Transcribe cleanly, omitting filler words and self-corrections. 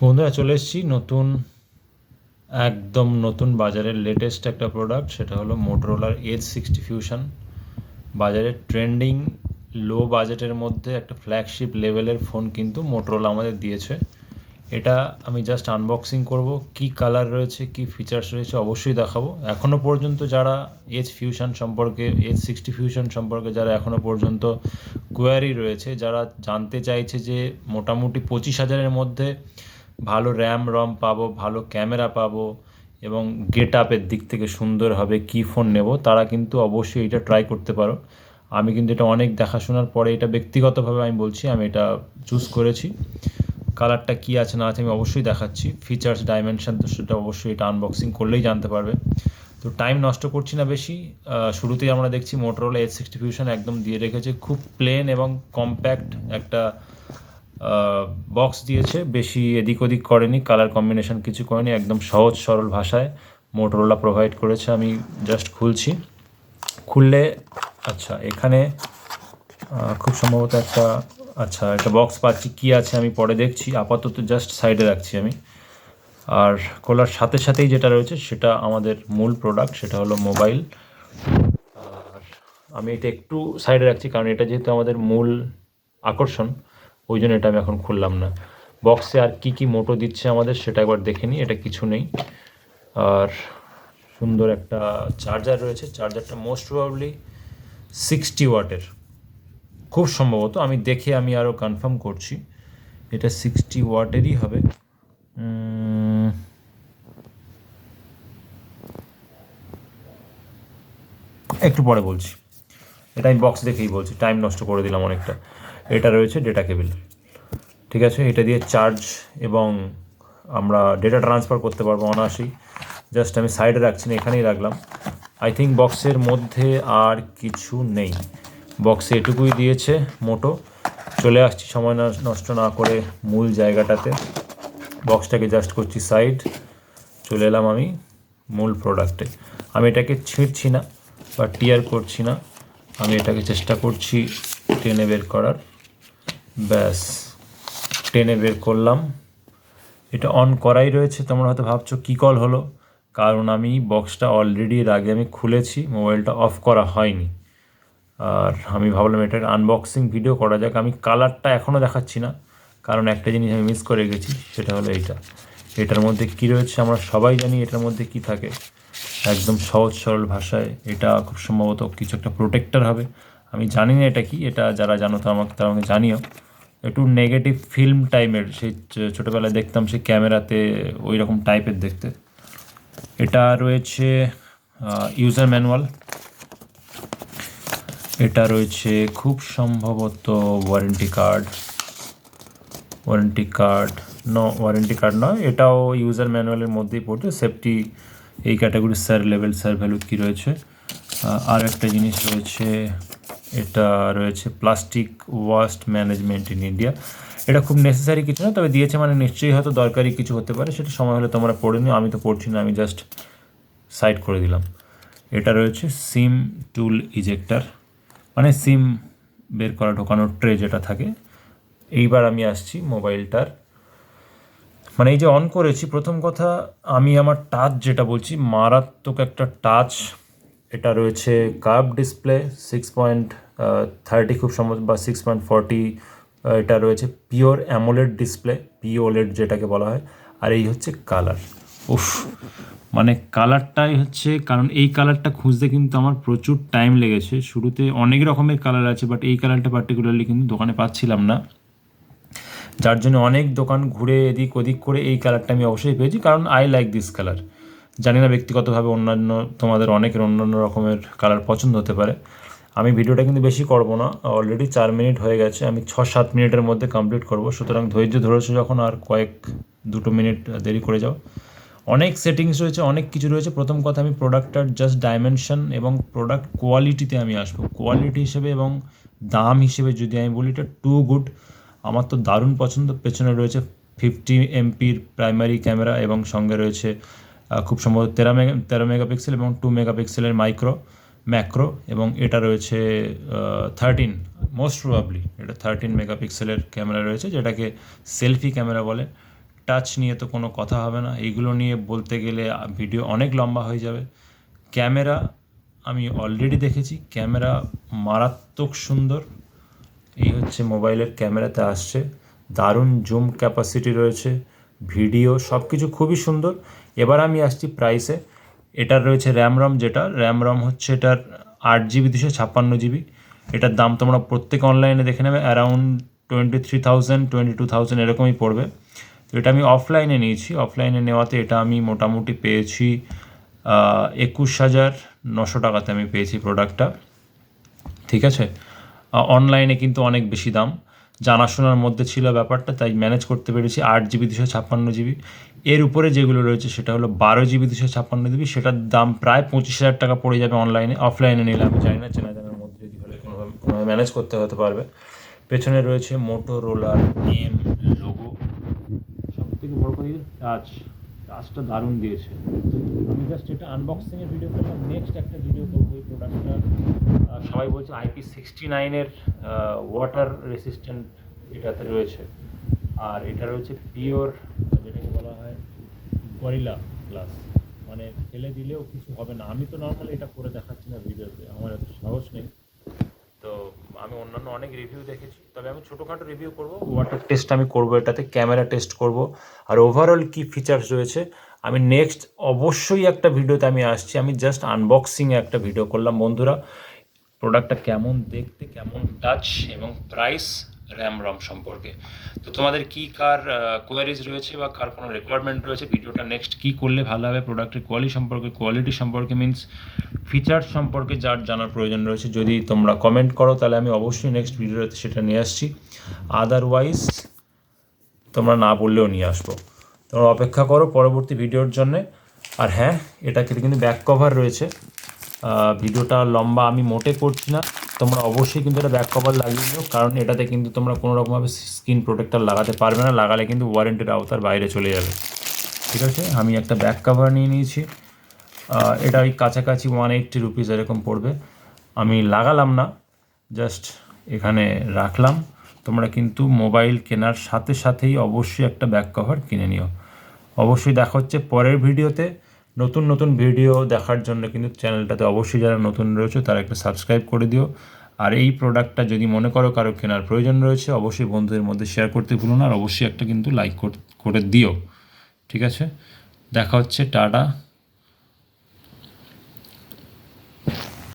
বন্ধুরা, চলে এসেছি একদম নতুন বাজারের লেটেস্ট একটা প্রোডাক্ট। সেটা হলো মোটরোলার H60 ফিউশন। বাজারে ট্রেন্ডিং লো বাজেটের মধ্যে একটা ফ্ল্যাগশিপ লেভেলের ফোন কিন্তু মোটরোলা আমাদের দিয়েছে। এটা আমি জাস্ট আনবক্সিং করব, কি কালার রয়েছে, কি ফিচার্স রয়েছে অবশ্যই দেখাবো। এখনও পর্যন্ত যারা H60 ফিউশন সম্পর্কে যারা এখনও পর্যন্ত কোয়ারি রয়েছে, যারা জানতে চাইছে যে মোটামুটি 25,000-এর মধ্যে ভালো র্যাম রম পাবো, ভালো ক্যামেরা পাবো এবং গেট আপের দিক থেকে সুন্দর হবে, কী ফোন নেব, তারা কিন্তু অবশ্যই এটা ট্রাই করতে পারো। আমি কিন্তু এটা অনেক দেখাশোনার পরে, এটা ব্যক্তিগতভাবে আমি বলছি, আমি এটা চুজ করেছি। কালারটা কী আছে না আছে আমি অবশ্যই দেখাচ্ছি, ফিচার্স ডাইমেনশন তো সেটা অবশ্যই এটা আনবক্সিং করলেই জানতে পারবে। তো টাইম নষ্ট করছি না বেশি। শুরুতেই আমরা দেখছি মোটরোলা H60 ফিউশন একদম দিয়ে রেখেছে, খুব প্লেন এবং কম্প্যাক্ট একটা বক্স দিয়েছে, বেশি এদিক ওদিক করেনি, কালার কম্বিনেশন কিছু করেনি, একদম সহজ সরল ভাষায় মোটরোলা প্রোভাইড করেছে। আমি জাস্ট খুলছি, খুললে আচ্ছা এখানে খুব সম্ভবত একটা বক্স পাচ্ছি, কি আছে আমি পরে দেখছি, আপাতত জাস্ট সাইডে রাখছি আমি। আর খোলার সাথে সাথেই যেটা রয়েছে সেটা আমাদের মূল প্রোডাক্ট, সেটা হলো মোবাইল। আর আমি এটা একটু সাইডে রাখছি কারণ এটা যেহেতু আমাদের মূল আকর্ষণ, ওই জন্য এটা আমি এখন খুললাম না। বক্সে আর কি কি মোটো দিচ্ছে আমাদের সেটা একবার দেখে নিই। এটা কিছু নেই। আর সুন্দর একটা চার্জার রয়েছে, চার্জারটা মোস্ট প্রবাবলি 60 ওয়াটের, খুব সম্ভবত, আমি দেখে আমি আরও কনফার্ম করছি, এটা 60 ওয়াটেরই হবে। একটু পরে বলছি, এটা আমি বক্স দেখেই বলছি, টাইম নষ্ট করে দিলাম অনেকটা। এটা রয়েছে ডেটা কেবিল, ঠিক আছে, এটা দিয়ে চার্জ এবং আমরা ডেটা ট্রান্সফার করতে পারবো অনায়াসেই। জাস্ট আমি সাইডে রাখছি না, এখানেই রাখলাম। আই থিঙ্ক বক্সের মধ্যে আর কিছু নেই, বক্সে এটুকুই দিয়েছে মোটো। চলে আসছি সময় নষ্ট না করে মূল জায়গাটাতে, বক্সটাকে জাস্ট করছি সাইড, চলে এলাম আমি মূল প্রোডাক্টে। আমি এটাকে ছিঁড়ছি না বা টিয়ার করছি না, আমি এটাকে চেষ্টা করছি টেনে বের করার। ব্যাস, টেনে বের করলাম। এটা অন করাই রয়েছে। তোমরা হয়তো ভাবছো কী কল হলো, কারণ আমি বক্সটা অলরেডি এর আগে আমি খুলেছি, মোবাইলটা অফ করা হয়নি। আর আমি ভাবলাম এটার আনবক্সিং ভিডিও করা যাক। আমি কালারটা এখনও দেখাচ্ছি না, কারণ একটা জিনিস আমি মিস করে গেছি, সেটা হলো এটার মধ্যে কী রয়েছে আমরা সবাই জানি। এটার মধ্যে কি থাকে, একদম সহজ সরল ভাষায় এটা খুব সম্ভবত কিছু একটা প্রোটেক্টর হবে। আমি জানি না এটা কি, এটা যারা জানো তো তারা আমাকে জানিও। একটু নেগেটিভ ফিল্ম টাইপের, সেই ছোটোবেলায় দেখতাম সেই ক্যামেরাতে ওই রকম টাইপের দেখতে। এটা রয়েছে ইউজার ম্যানুয়াল, এটা রয়েছে খুব সম্ভবত ওয়ারেন্টি কার্ড নয়, এটাও ইউজার ম্যানুয়ালের মধ্যেই পড়ছে। সেফটি এই ক্যাটাগরি স্যার ভ্যালু কী রয়েছে। আর একটা জিনিস রয়েছে, এটা রয়েছে plastic waste management in India. এটা খুব নেসেসারি কিছু না, তবে দিয়েছে মানে নিশ্চয়ই হয়তো দরকারি কিছু হতে পারে, সেটা সময় হলে তোমরা পড়ে নিও, আমি তো পড়ছি না, আমি জাস্ট সাইড করে দিলাম। এটা রয়েছে সিম টুল ইজেক্টার, মানে সিম বের করা ঢোকানোর ট্রে যেটা থাকে। এইবার আমি আসছি মোবাইলটার, মানে এই যে অন করেছি, প্রথম কথা আমি আমার টাচ যেটা বলছি, মারাত্মক একটা টাচ। এটা রয়েছে কার্ভ ডিসপ্লে 6.30 খুব সম্ভব, বা 6.40। এটা রয়েছে পিওর অ্যামোলেড ডিসপ্লে, পিওলেড যেটাকে বলা হয়। আর এই হচ্ছে কালার। উফ, মানে কালারটাই হচ্ছে, কারণ এই কালারটা খুঁজতে কিন্তু আমার প্রচুর টাইম লেগেছে। শুরুতে অনেক রকমের কালার আছে, বাট এই কালারটা পার্টিকুলারলি কিন্তু দোকানে পাচ্ছিলাম না, যার জন্য অনেক দোকান ঘুরে এদিক ওদিক করে এই কালারটা আমি অবশ্যই পেয়েছি, কারণ আই লাইক দিস কালার। জানি না ব্যক্তিগতভাবে অন্যান্য তোমাদের অনেকের অন্যান্য রকমের কালার পছন্দ হতে পারে। আমি ভিডিওটা কিন্তু বেশি করব না, অলরেডি 4 মিনিট হয়ে গেছে, আমি 6-7 মিনিটের মধ্যে কমপ্লিট করব। সুতরাং ধৈর্য ধরেছো যখন, আর 2 মিনিট দেরি করে যাও। অনেক সেটিংস রয়েছে, অনেক কিছু রয়েছে। প্রথম কথা, আমি প্রোডাক্টটার জাস্ট ডাইমেনশন এবং প্রোডাক্ট কোয়ালিটিতে আমি আসবো। কোয়ালিটি হিসেবে এবং দাম হিসেবে যদি আমি বলি, এটা টু গুড। আমার তো দারুণ পছন্দ। পেছনে রয়েছে 50 MP প্রাইমারি ক্যামেরা এবং সঙ্গে রয়েছে খুব সম্ভবত 13 মেগাপিক্সেল এবং 2 মেগাপিক্সেলের ম্যাক্রো, এবং এটা রয়েছে 13, মোস্ট প্রবাবলি এটা 13 মেগাপিক্সেলের ক্যামেরা রয়েছে, যেটাকে সেলফি ক্যামেরা বলে। টাচ নিয়ে তো কোনো কথা হবে না, এইগুলো নিয়ে বলতে গেলে ভিডিও অনেক লম্বা হয়ে যাবে। ক্যামেরা আমি অলরেডি দেখেছি, ক্যামেরা মারাত্মক সুন্দর। এই হচ্ছে মোবাইলের ক্যামেরাতে আসছে, দারুণ জুম ক্যাপাসিটি রয়েছে, ভিডিও সব কিছু খুবই সুন্দর। এবার আমি আসছি প্রাইসে। এটার রয়েছে র্যাম যেটা র্যাম হচ্ছে এটার 8 GB 256 GB। এটার দাম তোমরা প্রত্যেক অনলাইনে দেখে নেবে, অ্যারাউন্ড 23,000 22,000 এরকমই পড়বে। তো এটা আমি অফলাইনে নিয়েছি, অফলাইনে নেওয়াতে এটা আমি মোটামুটি পেয়েছি 21,900 টাকাতে আমি পেয়েছি প্রোডাক্টটা, ঠিক আছে। অনলাইনে কিন্তু অনেক বেশি দাম, জানাশোনার মধ্যে ছিল ব্যাপারটা, তাই ম্যানেজ করতে পেরেছি। 8 GB 256 GB। এর উপরে যেগুলো রয়েছে সেটা হলো 12 GB 256 GB, সেটার দাম প্রায় 25,000 টাকা পড়ে যাবে অনলাইনে। অফলাইনে নিলে আমি জানি না, চেনা জানার মধ্যে যদি হলে কোনোভাবে ম্যানেজ করতে হতে পারবে। পেছনে রয়েছে মোটোরোলার এম লোগো, সব থেকে বড় কথা টাচটা দারুণ দিয়েছে। আমি জাস্ট এটা আনবক্সিংয়ের ভিডিও করলাম, নেক্সট একটা ভিডিও করবো এই প্রোডাক্টটা। সবাই বলছে IP69 ওয়াটার রেসিস্ট্যান্ট এটাতে রয়েছে, আর এটা রয়েছে পিওর, যেটাকে বলা হয় গরিলা গ্লাস, মানে ফেলে দিলেও কিছু হবে না। আমি তো নর্মালি এটা করে দেখাচ্ছি না ভিডিওতে, আমার এত সাহস নেই। তো আমি অন্যান্য অনেক রিভিউ দেখেছি, তবে আমি ছোটোখাটো রিভিউ করব। ওয়াটার টেস্ট আমি করব, এটাতে ক্যামেরা টেস্ট করব, আর ওভারঅল কী ফিচার্স রয়েছে আমি নেক্সট অবশ্যই একটা ভিডিওতে আমি আসছি। আমি জাস্ট আনবক্সিংয়ে একটা ভিডিও করলাম বন্ধুরা, প্রোডাক্টটা কেমন দেখতে, কেমন টাচ এবং প্রাইস, র্যাম সম্পর্কে। তো তোমাদের কী কার কোয়ারিজ রয়েছে বা কার কোনো রিকোয়ারমেন্ট রয়েছে, ভিডিওটা নেক্সট কী করলে ভালো হবে, প্রোডাক্টের কোয়ালিটি সম্পর্কে মিনস ফিচার্স সম্পর্কে যার জানার প্রয়োজন রয়েছে, যদি তোমরা কমেন্ট করো তাহলে আমি অবশ্যই নেক্সট ভিডিওতে সেটা নিয়ে আসছি। আদারওয়াইজ তোমরা না বললেও নিয়ে আসবো। তোমরা অপেক্ষা করো পরবর্তী ভিডিওর জন্যে। আর হ্যাঁ, এটাকে কিন্তু ব্যাক কভার রয়েছে, ভিডিওটা লম্বা আমি মোটে করছি না, তোমরা অবশ্যই কিন্তু এটা ব্যাক কভার লাগিয়ে দিও, কারণ এটাতে কিন্তু তোমরা কোনো রকমভাবে স্ক্রিন প্রোটেক্টর লাগাতে পারবে না, লাগালে কিন্তু ওয়ারেন্টির আওতার বাইরে চলে যাবে, ঠিক আছে। আমি একটা ব্যাক কভার নিয়ে নিয়েছি, এটা ওই কাছাকাছি 180 রুপিস এরকম পড়বে। আমি লাগালাম না, জাস্ট এখানে রাখলাম। তোমরা কিন্তু মোবাইল কেনার সাথে সাথেই অবশ্যই একটা ব্যাক কভার কিনে নিও। অবশ্যই দেখা হচ্ছে পরের ভিডিওতে। নতুন ভিডিও দেখার জন্য কিন্তু চ্যানেলটাতে অবশ্যই যারা নতুন রয়েছে তারা একটা সাবস্ক্রাইব করে দিও। আর এই প্রোডাক্টটা যদি মনে করো কারো কেনার প্রয়োজন রয়েছে, অবশ্যই বন্ধুদের মধ্যে শেয়ার করতে ভুলো না, আর অবশ্যই একটা কিন্তু লাইক করে দিও, ঠিক আছে। দেখা হচ্ছে, টাটা।